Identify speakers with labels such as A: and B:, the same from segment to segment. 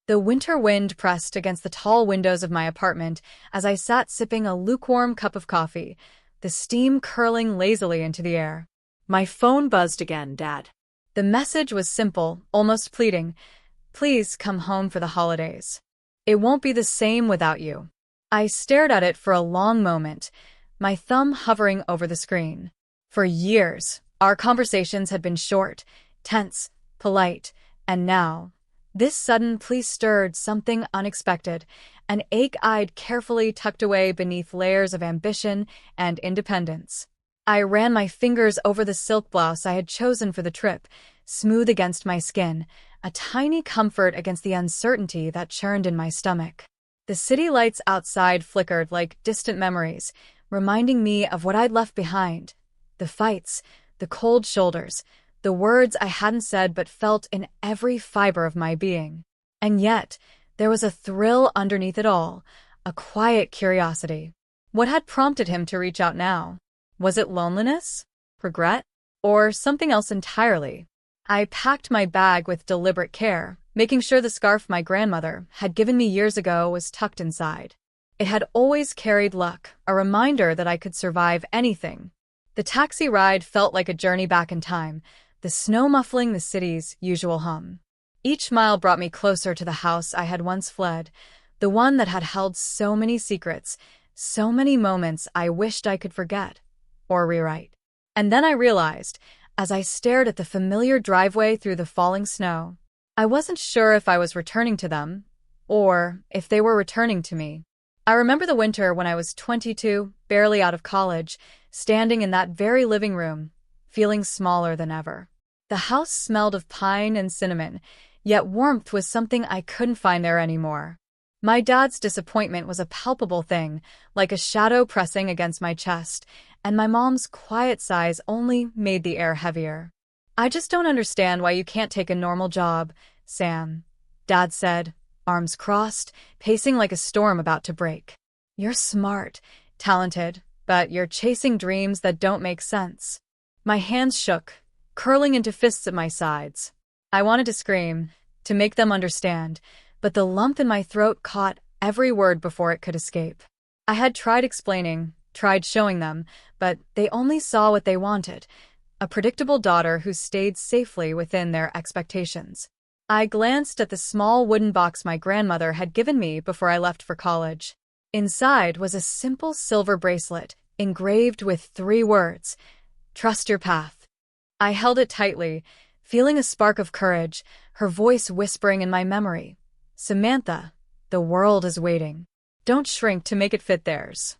A: The winter wind pressed against the tall windows of my apartment as I sat sipping a lukewarm cup of coffee, the steam curling lazily into the air.
B: My phone buzzed again, Dad.
A: The message was simple, almost pleading. Please come home for the holidays. It won't be the same without you. I stared at it for a long moment, my thumb hovering over the screen. For years, our conversations had been short, tense, polite, and now, this sudden please stirred something unexpected, an ache I'd carefully tucked away beneath layers of ambition and independence. I ran my fingers over the silk blouse I had chosen for the trip, smooth against my skin, a tiny comfort against the uncertainty that churned in my stomach. The city lights outside flickered like distant memories, reminding me of what I'd left behind. The fights, the cold shoulders, the words I hadn't said but felt in every fiber of my being. And yet, there was a thrill underneath it all, a quiet curiosity. What had prompted him to reach out now? Was it loneliness? Regret? Or something else entirely? I packed my bag with deliberate care, making sure the scarf my grandmother had given me years ago was tucked inside. It had always carried luck, a reminder that I could survive anything. The taxi ride felt like a journey back in time, the snow muffling the city's usual hum. Each mile brought me closer to the house I had once fled, the one that had held so many secrets, so many moments I wished I could forget or rewrite. And then I realized, as I stared at the familiar driveway through the falling snow, I wasn't sure if I was returning to them, or if they were returning to me. I remember the winter when I was 22, barely out of college, standing in that very living room, feeling smaller than ever. The house smelled of pine and cinnamon, yet warmth was something I couldn't find there anymore. My dad's disappointment was a palpable thing, like a shadow pressing against my chest, and my mom's quiet sighs only made the air heavier. I just don't understand why you can't take a normal job, Sam, Dad said, arms crossed, pacing like a storm about to break. You're smart, talented, but you're chasing dreams that don't make sense. My hands shook, curling into fists at my sides. I wanted to scream, to make them understand, but the lump in my throat caught every word before it could escape. I had tried explaining, tried showing them, but they only saw what they wanted, a predictable daughter who stayed safely within their expectations. I glanced at the small wooden box my grandmother had given me before I left for college. Inside was a simple silver bracelet, engraved with 3 words, "Trust your path." I held it tightly, feeling a spark of courage, her voice whispering in my memory. Samantha, the world is waiting. Don't shrink to make it fit theirs.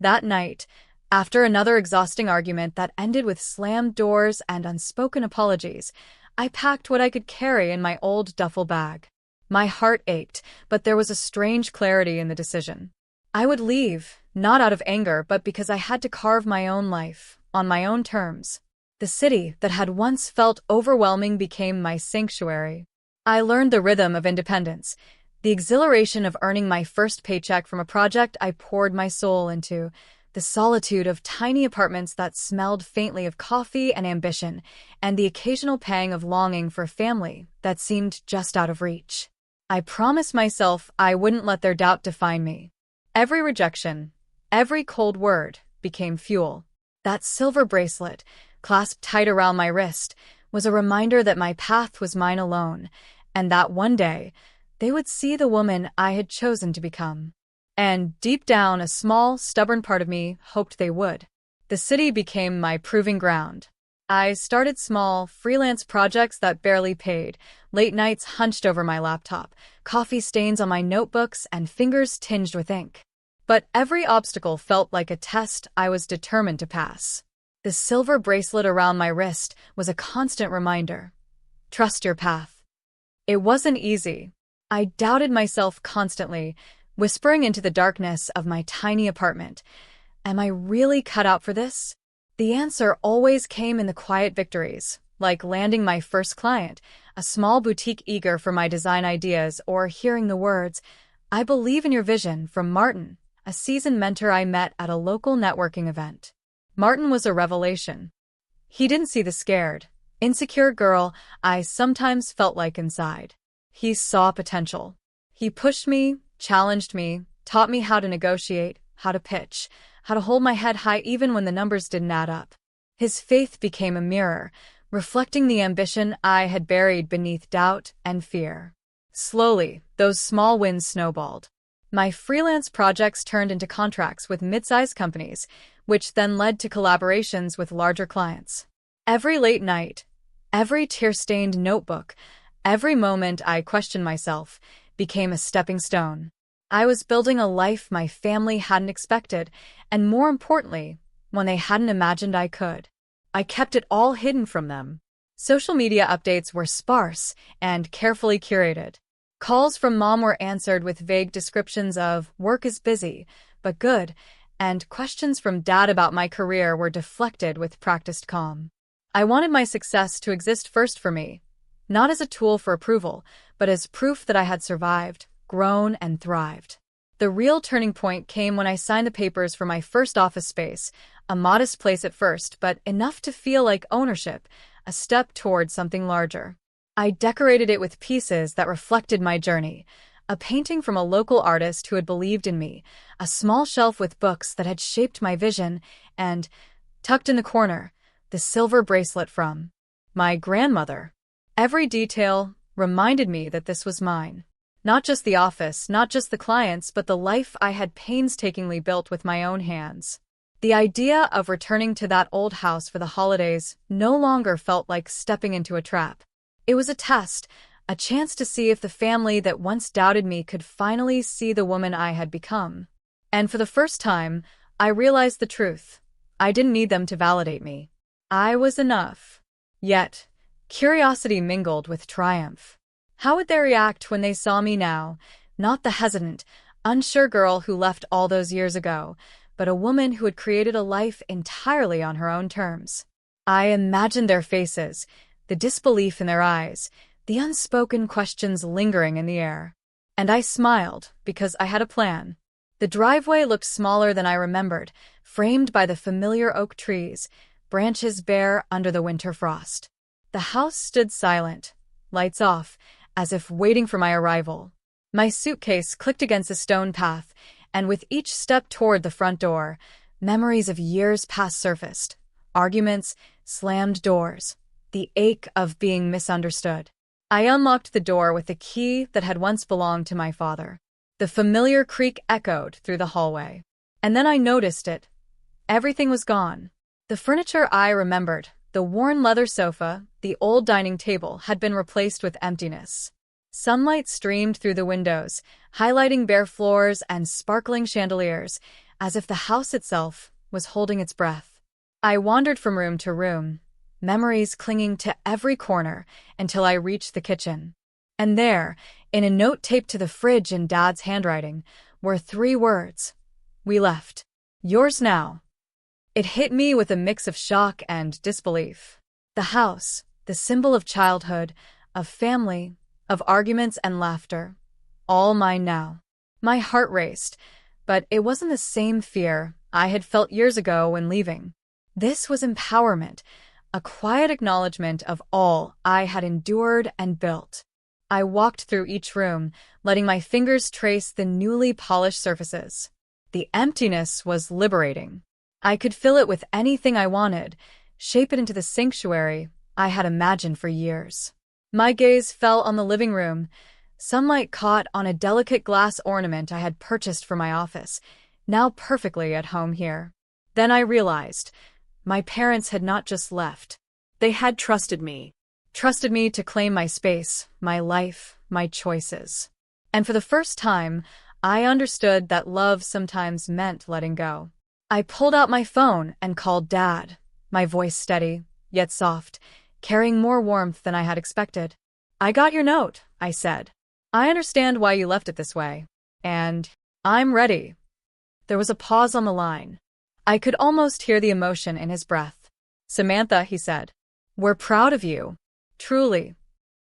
A: That night, after another exhausting argument that ended with slammed doors and unspoken apologies, I packed what I could carry in my old duffel bag. My heart ached, but there was a strange clarity in the decision. I would leave, not out of anger, but because I had to carve my own life, on my own terms. The city that had once felt overwhelming became my sanctuary. I learned the rhythm of independence, the exhilaration of earning my first paycheck from a project I poured my soul into, the solitude of tiny apartments that smelled faintly of coffee and ambition, and the occasional pang of longing for family that seemed just out of reach. I promised myself I wouldn't let their doubt define me. Every rejection, every cold word, became fuel. That silver bracelet, clasped tight around my wrist, was a reminder that my path was mine alone, and that one day, they would see the woman I had chosen to become. And deep down, a small, stubborn part of me hoped they would. The city became my proving ground. I started small, freelance projects that barely paid, late nights hunched over my laptop, coffee stains on my notebooks, and fingers tinged with ink. But every obstacle felt like a test I was determined to pass. The silver bracelet around my wrist was a constant reminder. Trust your path. It wasn't easy. I doubted myself constantly, whispering into the darkness of my tiny apartment. Am I really cut out for this? The answer always came in the quiet victories, like landing my first client, a small boutique eager for my design ideas, or hearing the words, "I believe in your vision," from Martin, a seasoned mentor I met at a local networking event. Martin was a revelation. He didn't see the scared, insecure girl I sometimes felt like inside. He saw potential. He pushed me, challenged me, taught me how to negotiate, how to pitch, how to hold my head high even when the numbers didn't add up. His faith became a mirror, reflecting the ambition I had buried beneath doubt and fear. Slowly, those small wins snowballed. My freelance projects turned into contracts with mid-sized companies, which then led to collaborations with larger clients. Every late night, every tear-stained notebook, every moment I questioned myself became a stepping stone. I was building a life my family hadn't expected, and more importantly, one they hadn't imagined I could. I kept it all hidden from them. Social media updates were sparse and carefully curated. Calls from mom were answered with vague descriptions of "work is busy, but good," and questions from dad about my career were deflected with practiced calm. I wanted my success to exist first for me, not as a tool for approval, but as proof that I had survived, grown, and thrived. The real turning point came when I signed the papers for my first office space, a modest place at first, but enough to feel like ownership, a step toward something larger. I decorated it with pieces that reflected my journey, a painting from a local artist who had believed in me, a small shelf with books that had shaped my vision, and, tucked in the corner, the silver bracelet from my grandmother. Every detail reminded me that this was mine. Not just the office, not just the clients, but the life I had painstakingly built with my own hands. The idea of returning to that old house for the holidays no longer felt like stepping into a trap. It was a test, a chance to see if the family that once doubted me could finally see the woman I had become. And for the first time, I realized the truth. I didn't need them to validate me. I was enough. Yet, curiosity mingled with triumph. How would they react when they saw me now? Not the hesitant, unsure girl who left all those years ago, but a woman who had created a life entirely on her own terms. I imagined their faces, the disbelief in their eyes, the unspoken questions lingering in the air. And I smiled, because I had a plan. The driveway looked smaller than I remembered, framed by the familiar oak trees, branches bare under the winter frost. The house stood silent, lights off, as if waiting for my arrival. My suitcase clicked against a stone path, and with each step toward the front door, memories of years past surfaced. Arguments, slammed doors, the ache of being misunderstood. I unlocked the door with the key that had once belonged to my father. The familiar creak echoed through the hallway. And then I noticed it. Everything was gone. The furniture I remembered, the worn leather sofa, the old dining table, had been replaced with emptiness. Sunlight streamed through the windows, highlighting bare floors and sparkling chandeliers, as if the house itself was holding its breath. I wandered from room to room, memories clinging to every corner, until I reached the kitchen. And there, in a note taped to the fridge in Dad's handwriting, were 3 words. "We left. Yours now." It hit me with a mix of shock and disbelief. The house, the symbol of childhood, of family, of arguments and laughter, all mine now. My heart raced, but it wasn't the same fear I had felt years ago when leaving. This was empowerment, a quiet acknowledgement of all I had endured and built. I walked through each room, letting my fingers trace the newly polished surfaces. The emptiness was liberating. I could fill it with anything I wanted, shape it into the sanctuary I had imagined for years. My gaze fell on the living room. Sunlight caught on a delicate glass ornament I had purchased for my office, now perfectly at home here. Then I realized my parents had not just left.
B: They had trusted me.
A: Trusted me to claim my space, my life, my choices. And for the first time, I understood that love sometimes meant letting go. I pulled out my phone and called Dad, my voice steady, yet soft, carrying more warmth than I had expected. "I got your note," I said. "I understand why you left it this way. And I'm ready." There was a pause on the line. I could almost hear the emotion in his breath. "Samantha," he said, "we're proud of you. Truly."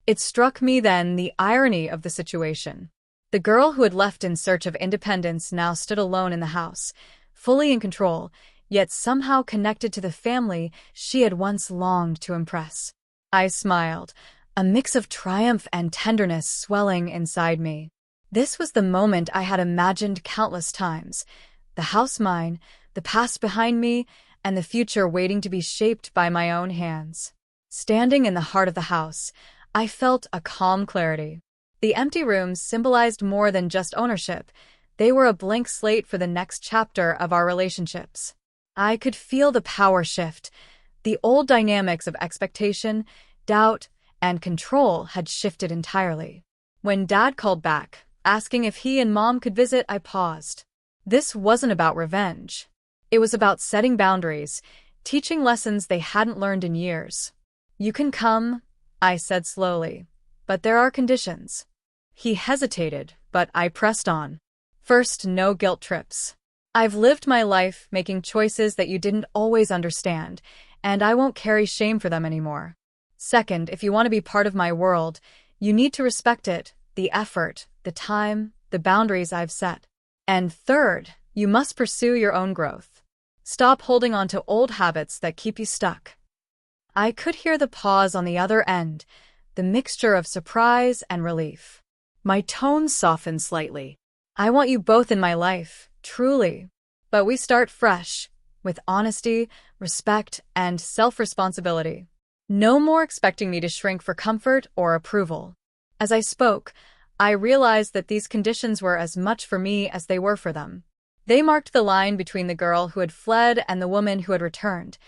A: It struck me then the irony of the situation. The girl who had left in search of independence now stood alone in the house, fully in control, yet somehow connected to the family she had once longed to impress. I smiled, a mix of triumph and tenderness swelling inside me. This was the moment I had imagined countless times. The house mine, the past behind me, and the future waiting to be shaped by my own hands. Standing in the heart of the house, I felt a calm clarity. The empty rooms symbolized more than just ownership. They were a blank slate for the next chapter of our relationships. I could feel the power shift. The old dynamics of expectation, doubt, and control had shifted entirely. When Dad called back, asking if he and Mom could visit, I paused. This wasn't about revenge. It was about setting boundaries, teaching lessons they hadn't learned in years. "You can come," I said slowly, "but there are conditions." He hesitated, but I pressed on. "First, no guilt trips. I've lived my life making choices that you didn't always understand, and I won't carry shame for them anymore. Second, if you want to be part of my world, you need to respect it, the effort, the time, the boundaries I've set. And third, you must pursue your own growth. Stop holding on to old habits that keep you stuck." I could hear the pause on the other end, the mixture of surprise and relief. My tone softened slightly. "I want you both in my life, truly. But we start fresh, with honesty, respect, and self-responsibility. No more expecting me to shrink for comfort or approval." As I spoke, I realized that these conditions were as much for me as they were for them. They marked the line between the girl who had fled and the woman who had returned,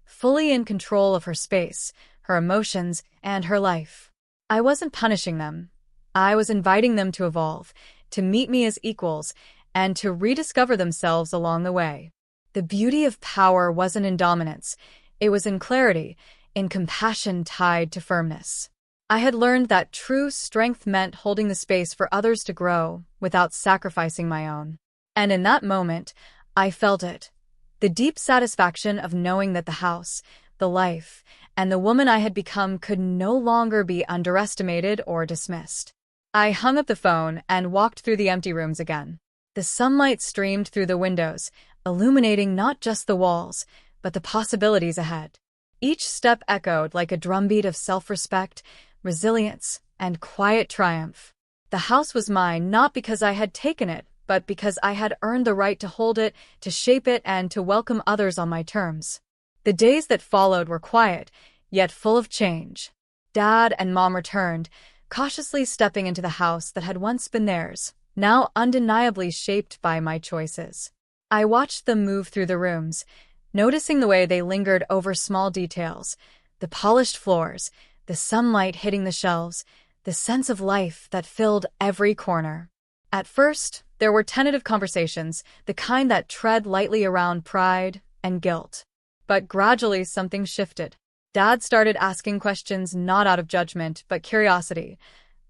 A: fully in control of her space, her emotions, and her life. I wasn't punishing them. I was inviting them to evolve, to meet me as equals, and to rediscover themselves along the way. The beauty of power wasn't in dominance. It was in clarity, in compassion tied to firmness. I had learned that true strength meant holding the space for others to grow without sacrificing my own. And in that moment, I felt it. The deep satisfaction of knowing that the house, the life, and the woman I had become could no longer be underestimated or dismissed. I hung up the phone and walked through the empty rooms again. The sunlight streamed through the windows, illuminating not just the walls, but the possibilities ahead. Each step echoed like a drumbeat of self-respect, resilience, and quiet triumph. The house was mine not because I had taken it, but because I had earned the right to hold it, to shape it, and to welcome others on my terms. The days that followed were quiet, yet full of change. Dad and Mom returned, cautiously stepping into the house that had once been theirs, now undeniably shaped by my choices. I watched them move through the rooms, noticing the way they lingered over small details, the polished floors, the sunlight hitting the shelves, the sense of life that filled every corner. At first, there were tentative conversations, the kind that tread lightly around pride and guilt. But gradually something shifted. Dad started asking questions not out of judgment, but curiosity.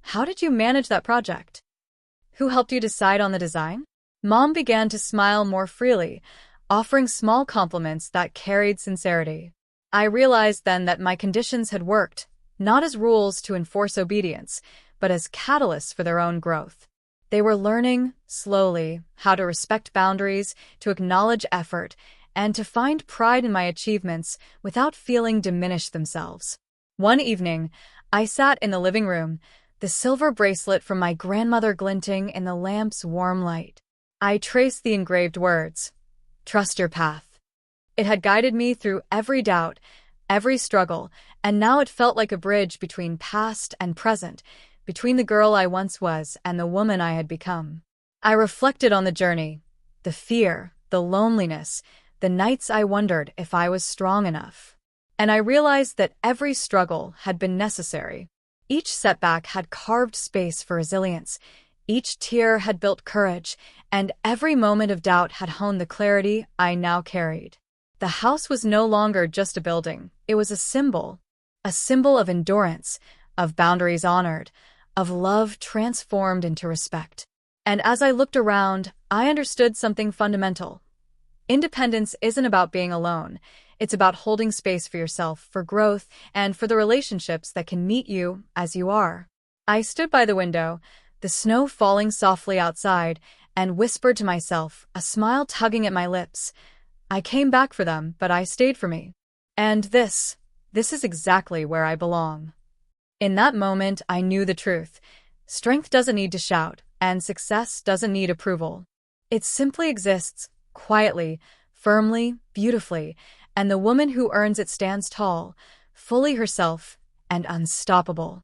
A: "How did you manage that project? Who helped you decide on the design?" Mom began to smile more freely, offering small compliments that carried sincerity. I realized then that my conditions had worked, not as rules to enforce obedience, but as catalysts for their own growth. They were learning, slowly, how to respect boundaries, to acknowledge effort, and to find pride in my achievements without feeling diminished themselves. One evening, I sat in the living room, the silver bracelet from my grandmother glinting in the lamp's warm light. I traced the engraved words, "Trust your path." It had guided me through every doubt, every struggle, and now it felt like a bridge between past and present, between the girl I once was and the woman I had become. I reflected on the journey, the fear, the loneliness, the nights I wondered if I was strong enough. And I realized that every struggle had been necessary. Each setback had carved space for resilience, each tear had built courage, and every moment of doubt had honed the clarity I now carried. The house was no longer just a building, it was a symbol of endurance, of boundaries honored, of love transformed into respect. And as I looked around, I understood something fundamental. Independence isn't about being alone. It's about holding space for yourself, for growth, and for the relationships that can meet you as you are. I stood by the window, the snow falling softly outside, and whispered to myself, a smile tugging at my lips. I came back for them, but I stayed for me. And this is exactly where I belong. In that moment, I knew the truth. Strength doesn't need to shout, and success doesn't need approval. It simply exists, quietly, firmly, beautifully, and the woman who earns it stands tall, fully herself, and unstoppable.